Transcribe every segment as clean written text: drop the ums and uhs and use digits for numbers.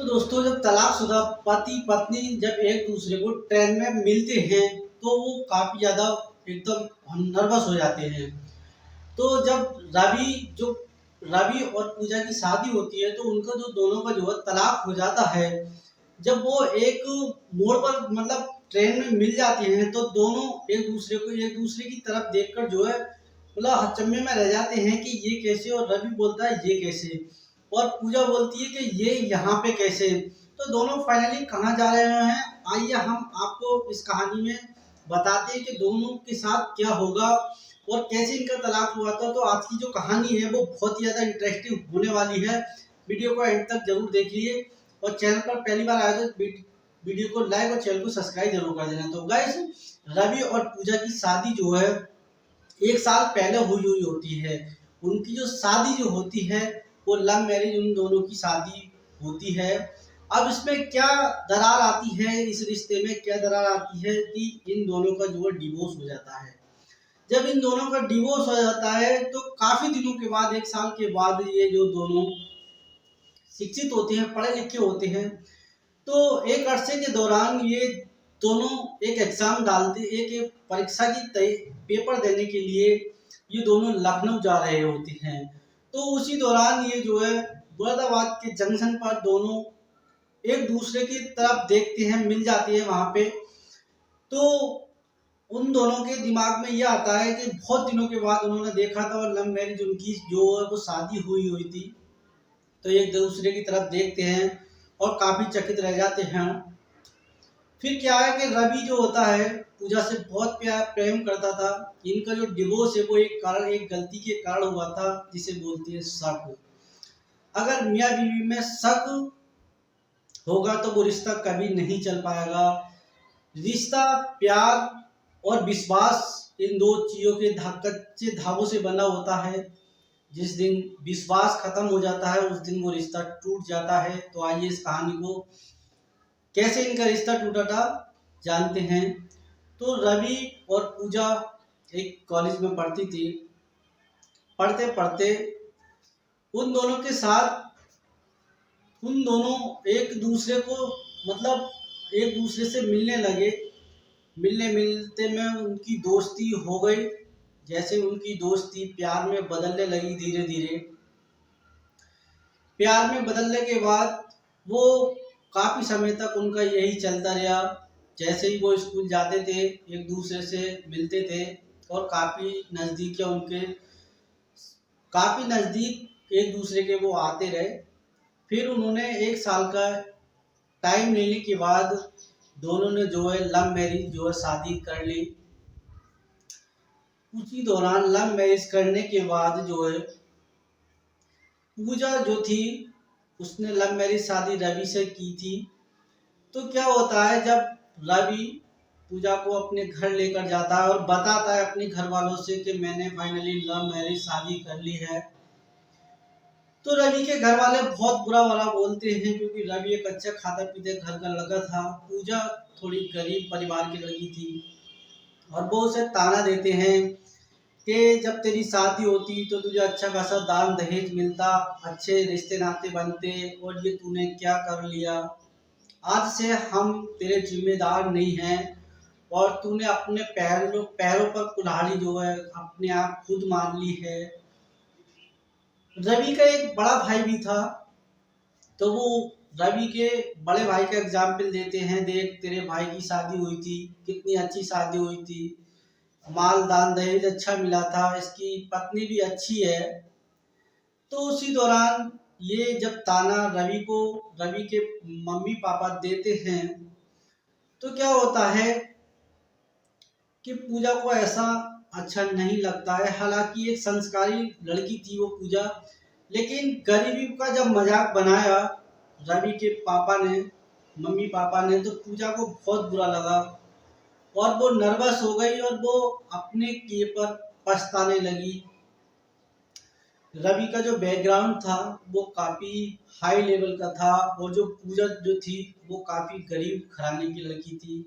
तो दोस्तों, जब तलाकशुदा पति पत्नी जब एक दूसरे को ट्रेन में मिलते हैं तो वो काफ़ी ज़्यादा एकदम नर्वस हो जाते हैं। तो जब रवि और पूजा की शादी होती है तो उनका जो दोनों का जो है तलाक हो जाता है। जब वो एक मोड़ पर मतलब ट्रेन में मिल जाते हैं तो दोनों एक दूसरे की तरफ देखकर जो है मतलब हचम्मे में रह जाते हैं कि ये कैसे, और रवि बोलता है ये कैसे, और पूजा बोलती है कि ये यहाँ पे कैसे। तो दोनों फाइनली कहाँ जा रहे हैं, आइए हम आपको इस कहानी में बताते हैं कि दोनों के साथ क्या होगा और कैसे इनका तलाक हुआ था। तो आज की जो कहानी है वो बहुत ही ज़्यादा इंटरेस्टिंग होने वाली है। वीडियो को एंड तक जरूर देखिए, और चैनल पर पहली बार आए तो वीडियो को लाइक और चैनल को सब्सक्राइब जरूर कर देना। तो गाइस, रवि और पूजा की शादी जो है 1 साल पहले हुई होती है। उनकी जो शादी जो होती है वो लव मैरिज उन दोनों की शादी होती है। अब इसमें क्या दरार आती है, इस रिश्ते में क्या दरार आती है कि इन दोनों का जो है डिवोर्स हो जाता है। जब इन दोनों का डिवोर्स हो जाता है तो काफी दिनों के बाद, 1 साल के बाद, ये जो दोनों शिक्षित होते हैं, पढ़े लिखे होते हैं। तो एक अरसे के दौरान ये दोनों एक एग्जाम डालते, एक परीक्षा की पेपर देने के लिए ये दोनों लखनऊ जा रहे होते हैं। तो उसी दौरान ये जो है मुरादाबाद के जंक्शन पर दोनों एक दूसरे की तरफ देखते हैं, मिल जाती है वहां पे। तो उन दोनों के दिमाग में ये आता है कि बहुत दिनों के बाद उन्होंने देखा था और लव मैरिज उनकी जो है वो शादी हुई थी। तो एक दूसरे की तरफ देखते हैं और काफी चकित रह जाते हैं। फिर क्या है कि रवि जो होता है पूजा से बहुत प्यार प्रेम करता था। इनका जो डिवोर्स है वो एक गलती के कारण हुआ था, जिसे बोलते हैं शक। अगर मियाँ बीवी में शक होगा तो वो रिश्ता कभी नहीं चल पाएगा। रिश्ता प्यार और विश्वास, इन दो चीजों के कच्चे धागों से बना होता है। जिस दिन विश्वास खत्म हो जाता है उस दिन वो रिश्ता टूट जाता है। तो आइए इस कहानी को कैसे इनका रिश्ता टूटा था जानते हैं। तो रवि और पूजा एक कॉलेज में पढ़ती थी। पढ़ते पढ़ते उन दोनों एक दूसरे को मतलब एक दूसरे से मिलने लगे। मिलने मिलते में उनकी दोस्ती हो गई। जैसे उनकी दोस्ती प्यार में बदलने लगी धीरे धीरे। प्यार में बदलने के बाद वो काफी समय तक उनका यही चलता रहा। जैसे ही वो स्कूल जाते थे एक दूसरे से मिलते थे और काफी नजदीक एक दूसरे के वो आते रहे। फिर उन्होंने 1 साल का टाइम लेने के बाद दोनों ने जो है लव मैरिज जो है शादी कर ली। उसी दौरान लव मैरिज करने के बाद जो है पूजा जो थी उसने लव मैरिज शादी रवि से की थी। तो क्या होता है, जब रवि पूजा को अपने घर लेकर जाता है और बताता है अपने घर वालों से कि मैंने फाइनली लव मैरिज शादी कर ली है, तो रवि के घर वाले बहुत बुरा वाला बोलते हैं, क्योंकि रवि एक अच्छा खाता पीते घर का लड़का था। पूजा थोड़ी गरीब परिवार की लड़की थी और वो उसे ताना देते हैं कि जब तेरी शादी होती तो तुझे अच्छा खासा दान दहेज मिलता, अच्छे रिश्ते नाते बनते, और ये तूने क्या कर लिया। आज से हम तेरे जिम्मेदार नहीं हैं और तूने अपने पैरों पर कुल्हाड़ी जो है अपने आप खुद मार ली है। रवि का एक बड़ा भाई भी था। तो वो रवि के बड़े भाई का एग्जाम्पल देते हैं, देख तेरे भाई की शादी हुई थी, कितनी अच्छी शादी हुई थी, माल दान दहेज अच्छा मिला था, इसकी पत्नी भी अच्छी है। तो उसी दौरान ये जब ताना रवि के मम्मी पापा देते हैं तो क्या होता है कि पूजा को ऐसा अच्छा नहीं लगता है। हालांकि एक संस्कारी लड़की थी वो पूजा, लेकिन गरीबी का जब मजाक बनाया रवि के मम्मी पापा ने, तो पूजा को बहुत बुरा लगा और वो नर्वस हो गई और वो अपने किए पर पछताने लगी। रवि का जो बैकग्राउंड था वो काफी हाई लेवल का था और जो पूजा जो थी वो काफी गरीब घराने की लड़की थी।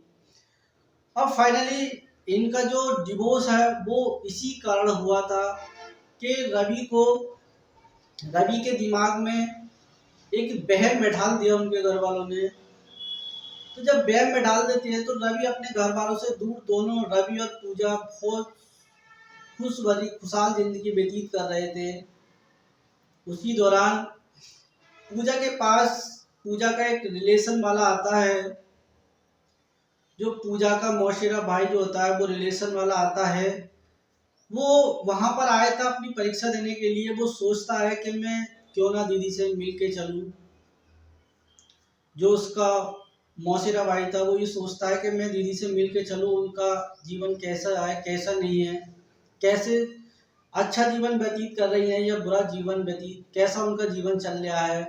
अब फाइनली इनका जो डिवोर्स है वो इसी कारण हुआ था कि रवि के दिमाग में एक वहम में डाल दिया उनके घर वालों ने। तो जब वहम में डाल देते हैं तो रवि अपने घर वालों से दूर, दोनों रवि और पूजा बहुत खुशहाल जिंदगी व्यतीत कर रहे थे। उसी दौरान पूजा के पास पूजा का एक रिलेशन वाला आता है, जो पूजा का मौसेरा भाई जो होता है वो रिलेशन वाला आता है। वो वहां पर आया था अपनी परीक्षा देने के लिए। वो सोचता है कि मैं क्यों ना दीदी से मिल के चलूं। जो उसका मौसेरा भाई था वो ये सोचता है कि मैं दीदी से मिल के चलूं, उनका जीवन कैसा है कैसा नहीं है, कैसे अच्छा जीवन व्यतीत कर रही है या बुरा जीवन व्यतीत, कैसा उनका जीवन चल रहा है।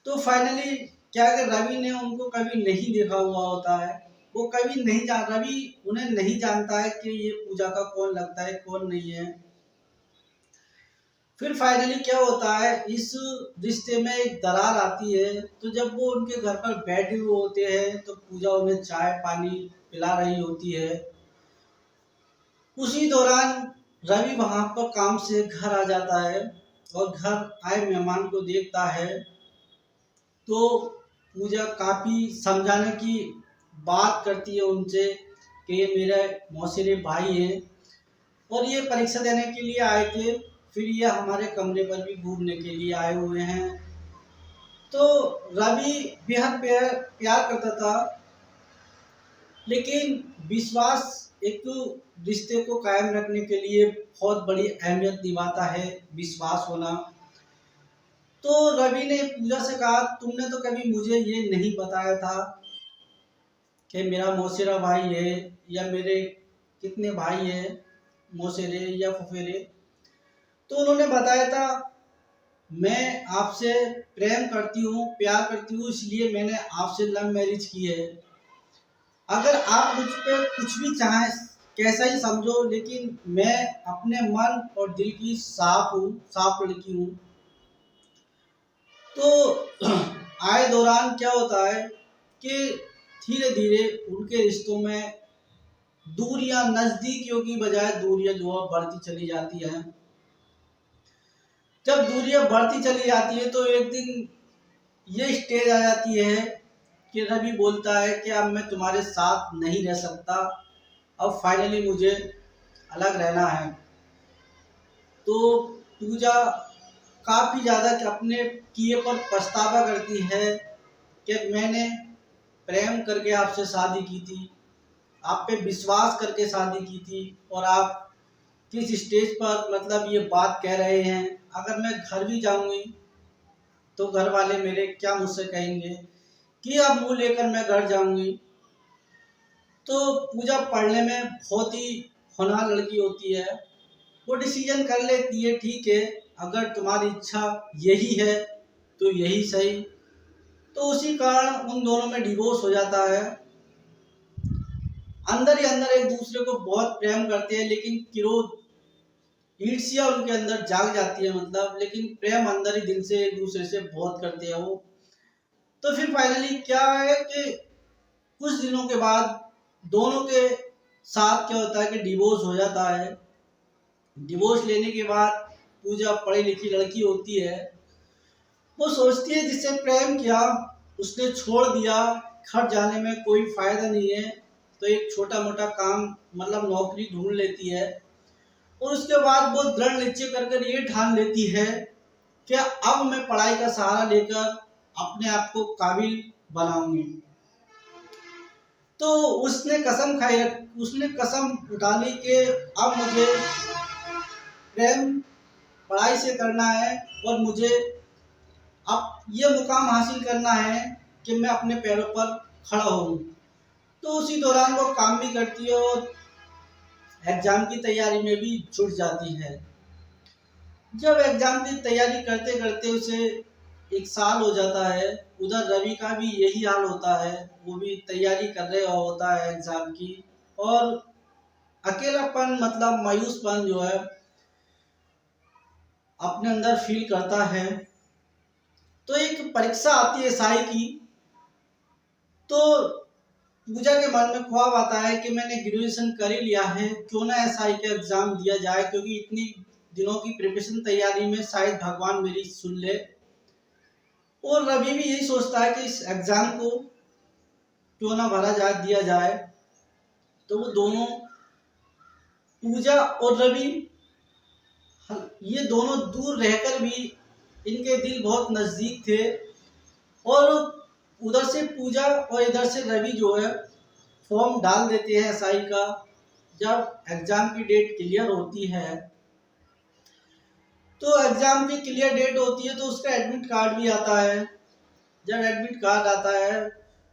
तो फाइनली क्या है कि रवि ने उनको कभी नहीं देखा हुआ होता है। वो कभी नहीं जान रवि उन्हें नहीं जानता है कि ये पूजा का कौन लगता है कौन नहीं है। फिर फाइनली क्या होता है, इस रिश्ते में एक दरार आती है। तो जब वो उनके घर पर बैठे हुए होते हैं तो पूजा उन्हें चाय पानी पिला रही होती है। उसी दौरान रवि वहां पर काम से घर आ जाता है और घर आए मेहमान को देखता है। तो पूजा काफी समझाने की बात करती है उनसे कि ये मेरे मौसेरे भाई हैं और ये परीक्षा देने के लिए आए थे, फिर ये हमारे कमरे पर भी घूमने के लिए आए हुए हैं। तो रवि बेहद प्यार करता था, लेकिन विश्वास एक रिश्ते को कायम रखने के लिए बहुत बड़ी अहमियत निभाता है, विश्वास होना। तो रवि ने पूजा से कहा, तुमने तो कभी मुझे ये नहीं बताया था कि मेरा मौसेरा भाई है या मेरे कितने भाई हैं, मौसेरे या फुफेरे। तो उन्होंने बताया था, मैं आपसे प्रेम करती हूँ प्यार करती हूँ, इसलिए मैंने आपसे लव मैरिज की है। अगर आप मुझ पे कुछ भी चाहें कैसा ही समझो, लेकिन मैं अपने मन और दिल की साफ हूँ, साफ लड़की हूँ। तो आए दौरान क्या होता है कि धीरे धीरे उनके रिश्तों में दूरियां, नजदीकियों की बजाय दूरियां जो है बढ़ती चली जाती है। जब दूरियां बढ़ती चली जाती है तो एक दिन ये स्टेज आ जाती है कि रवि बोलता है कि अब मैं तुम्हारे साथ नहीं रह सकता, अब फाइनली मुझे अलग रहना है। तो पूजा काफी ज्यादा अपने किए पर पछतावा करती है कि मैंने प्रेम करके आपसे शादी की थी, आप पे विश्वास करके शादी की थी, और आप किस स्टेज पर मतलब ये बात कह रहे हैं। अगर मैं घर भी जाऊंगी तो घर वाले मेरे क्या मुझसे कहेंगे कि अब मुंह लेकर मैं घर जाऊंगी। तो पूजा पढ़ने में बहुत ही होनहार लड़की होती है। वो डिसीजन कर लेती है, ठीक है अगर तुम्हारी इच्छा यही है तो यही सही। तो उसी कारण उन दोनों में डिवोर्स हो जाता है। अंदर ही अंदर एक दूसरे को बहुत प्रेम करते हैं, लेकिन क्रोध ईर्ष्या उनके अंदर जाग जाती है, मतलब लेकिन प्रेम अंदर ही दिल से एक दूसरे से बहुत करते हैं वो। तो फिर फाइनली क्या है कि कुछ दिनों के बाद दोनों के साथ क्या होता है कि डिवोर्स हो जाता है। डिवोर्स लेने के बाद पूजा पढ़ी लिखी लड़की होती है। वो सोचती है जिससे प्रेम किया उसने छोड़ दिया, घर जाने में कोई फायदा नहीं है, तो एक छोटा मोटा काम मतलब नौकरी ढूंढ लेती है। और उसके बाद वो दृढ़ निश्चय कर ये ठान लेती है कि अब मैं पढ़ाई का सहारा लेकर अपने आप को काबिल बनाऊंगी। तो उसने कसम उठा ली कि अब मुझे प्रेम पढ़ाई से करना है और मुझे अब ये मुकाम हासिल करना है कि मैं अपने पैरों पर खड़ा हूँ। तो उसी दौरान वो काम भी करती है और एग्जाम की तैयारी में भी जुट जाती है। जब एग्जाम की तैयारी करते करते उसे एक साल हो जाता है, उधर रवि का भी यही हाल होता है, वो भी तैयारी कर रहा होता है एग्जाम की। और अकेलापन मतलब मायूसपन जो है अपने अंदर फील करता है। तो एक परीक्षा आती है साई की। तो पूजा के मन में ख्वाब आता है कि मैंने ग्रेजुएशन कर ही लिया है, क्यों ना एसआई का एग्जाम दिया जाए, क्योंकि इतनी दिनों की प्रिपरेशन तैयारी में शायद भगवान मेरी सुन ले। और रवि भी यही सोचता है कि इस एग्जाम को क्यों ना दिया जाए। तो वो दोनों, पूजा और रवि, ये दोनों दूर रहकर भी इनके दिल बहुत नजदीक थे। और उधर से पूजा और इधर से रवि जो है फॉर्म डाल देते हैं एसआई का। जब एग्जाम की डेट क्लियर होती है, तो एग्जाम की क्लियर डेट होती है तो उसका एडमिट कार्ड भी आता है। जब एडमिट कार्ड आता है,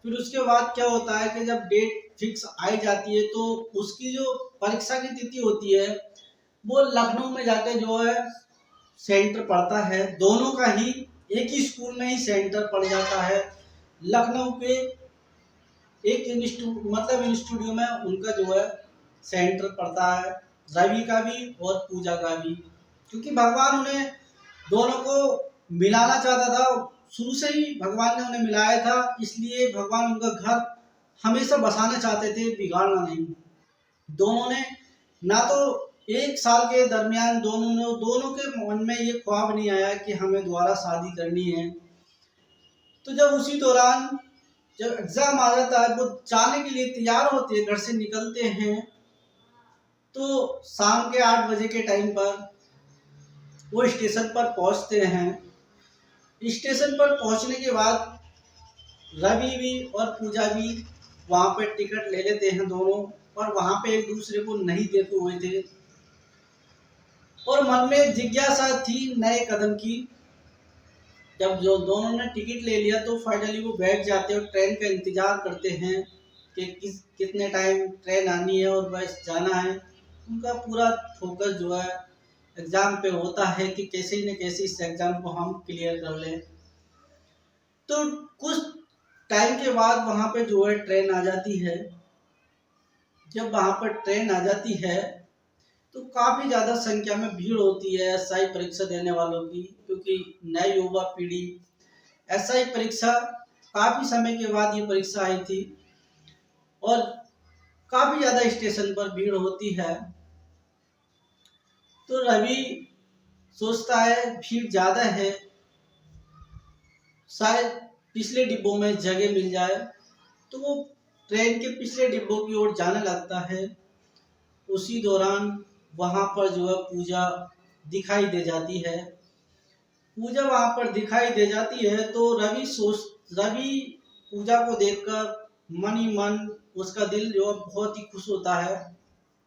फिर उसके बाद क्या होता है कि जब डेट फिक्स आई जाती है तो उसकी जो परीक्षा की तिथि होती है वो लखनऊ में जाके जो है सेंटर पड़ता है। दोनों का ही एक ही स्कूल में ही सेंटर पड़ जाता है। लखनऊ पे एक इंस्टीट्यूट में उनका जो है सेंटर पड़ता है, रवि का भी और पूजा का भी। क्योंकि भगवान उन्हें दोनों को मिलाना चाहता था, शुरू से ही भगवान ने उन्हें मिलाया था, इसलिए भगवान उनका घर हमेशा बसाना चाहते थे, बिगाड़ना नहीं। दोनों ने ना तो एक साल के दरमियान दोनों के मन में ये ख्वाब नहीं आया कि हमें दोबारा शादी करनी है। तो जब उसी दौरान जब एग्जाम आ जाता है, वो जाने के लिए तैयार होते हैं, घर से निकलते हैं, तो शाम के 8 बजे के टाइम पर वो स्टेशन पर पहुंचते हैं। स्टेशन पर पहुंचने के बाद रवि भी और पूजा भी वहां पर टिकट ले लेते हैं दोनों, और वहां पे एक दूसरे को नहीं देखे हुए थे और मन में जिज्ञासा थी नए कदम की। जब जो दोनों ने टिकट ले लिया तो फाइनली वो बैठ जाते हैं और ट्रेन का इंतजार करते हैं कि कितने टाइम ट्रेन आनी है और बस जाना है। उनका पूरा फोकस जो है एग्जाम पे होता है कि कैसे न कैसे इस एग्जाम को हम क्लियर कर लें। तो कुछ टाइम के बाद वहाँ पे जो है ट्रेन आ जाती है। जब वहाँ पर ट्रेन आ जाती है तो काफ़ी ज़्यादा संख्या में भीड़ होती है एसआई परीक्षा देने वालों की, क्योंकि नई युवा पीढ़ी एसआई परीक्षा, काफ़ी समय के बाद ये परीक्षा आई थी और काफ़ी ज़्यादा स्टेशन पर भीड़ होती है। तो रवि सोचता है भीड़ ज़्यादा है, शायद पिछले डिब्बों में जगह मिल जाए, तो वो ट्रेन के पिछले डिब्बों की ओर जाने लगता है। उसी दौरान वहां पर जो है पूजा दिखाई दे जाती है। पूजा वहां पर दिखाई दे जाती है तो रवि पूजा को देखकर मन ही मन उसका दिल जो है बहुत ही खुश होता है।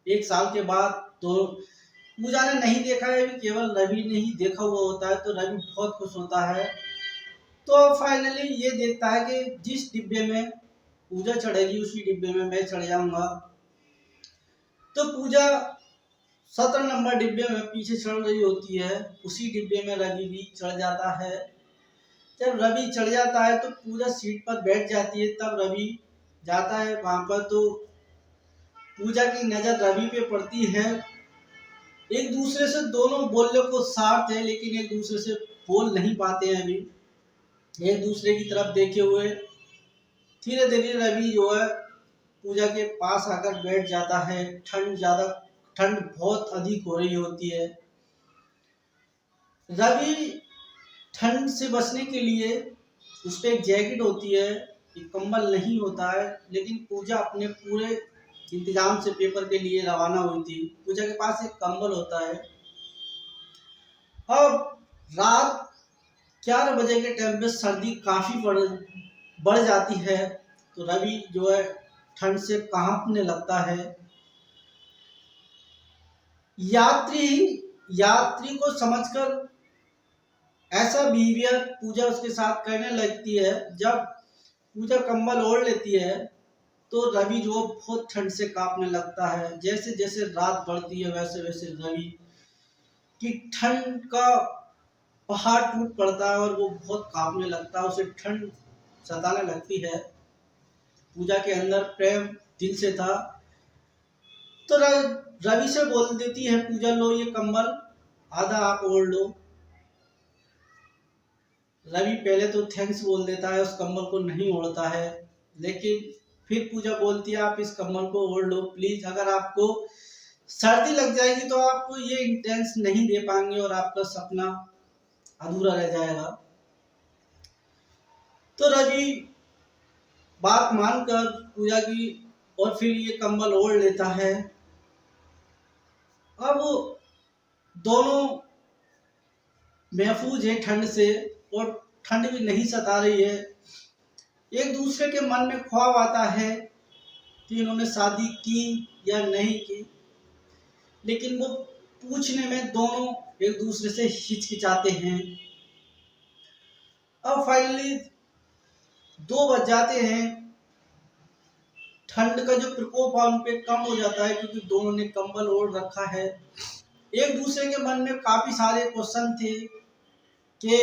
एक साल के बाद तो पूजा ने नहीं देखा है, केवल रवि ने ही देखा हुआ होता है, तो रवि बहुत खुश होता है। तो फाइनली ये देखता है कि जिस डिब्बे में पूजा चढ़ेगी उसी डिब्बे में मैं चढ़ जाऊंगा। तो पूजा 17 नंबर डिब्बे में पीछे चढ़ रही होती है, उसी डिब्बे में रवि भी चढ़ जाता है। जब रवि चढ़ जाता है तो पूजा सीट पर बैठ जाती है, तब रवि जाता है वहां पर, तो पूजा की नजर रवि पे पड़ती है। एक दूसरे से दोनों बोलने को साथ है लेकिन एक दूसरे से बोल नहीं पाते हैं अभी, एक दूसरे की तरफ देखे हुए। धीरे धीरे रवि जो है पूजा के पास आकर बैठ जाता है। ठंड बहुत अधिक हो रही होती है। रवि ठंड से बचने के लिए उस पर एक जैकेट होती है, एक कंबल नहीं होता है, लेकिन पूजा अपने पूरे इंतजाम से पेपर के लिए रवाना हुई थी। पूजा के पास एक कंबल होता है। अब रात 4 बजे के टाइम पे सर्दी काफी बढ़ जाती है, तो रवि जो है ठंड से कांपने लगता है। यात्री को समझकर ऐसा बिहेवियर पूजा उसके साथ करने लगती है। जब पूजा कंबल ओढ़ लेती है तो रवि जो बहुत ठंड से कांपने लगता है। जैसे जैसे रात बढ़ती है वैसे वैसे रवि की ठंड का पहाड़ टूट पड़ता है और वो बहुत कांपने लगता है, उसे ठंड सताने लगती है। पूजा के अंदर प्रेम दिल से था, तो रवि से बोल देती है पूजा, लो ये कंबल आधा आप ओढ़ लो। रवि पहले तो थैंक्स बोल देता है, उस कंबल को नहीं ओढ़ता है, लेकिन फिर पूजा बोलती है आप इस कंबल को ओढ़ लो प्लीज, अगर आपको सर्दी लग जाएगी तो आपको ये इंटेंस नहीं दे पाएंगे और आपका सपना अधूरा रह जाएगा। तो रवि बात मानकर पूजा की और फिर ये कंबल ओढ़ लेता है। अब दोनों महफूज है ठंड से और ठंड भी नहीं सता रही है। एक दूसरे के मन में ख्वाब आता है कि इन्होंने शादी की या नहीं की, लेकिन वो पूछने में दोनों एक दूसरे से हिचकिचाते हैं। अब फाइनली 2 बज जाते हैं। ठंड का जो प्रकोप है उन पे कम हो जाता है क्योंकि दोनों ने कंबल ओढ़ रखा है। एक दूसरे के मन में काफी सारे क्वेश्चन थे कि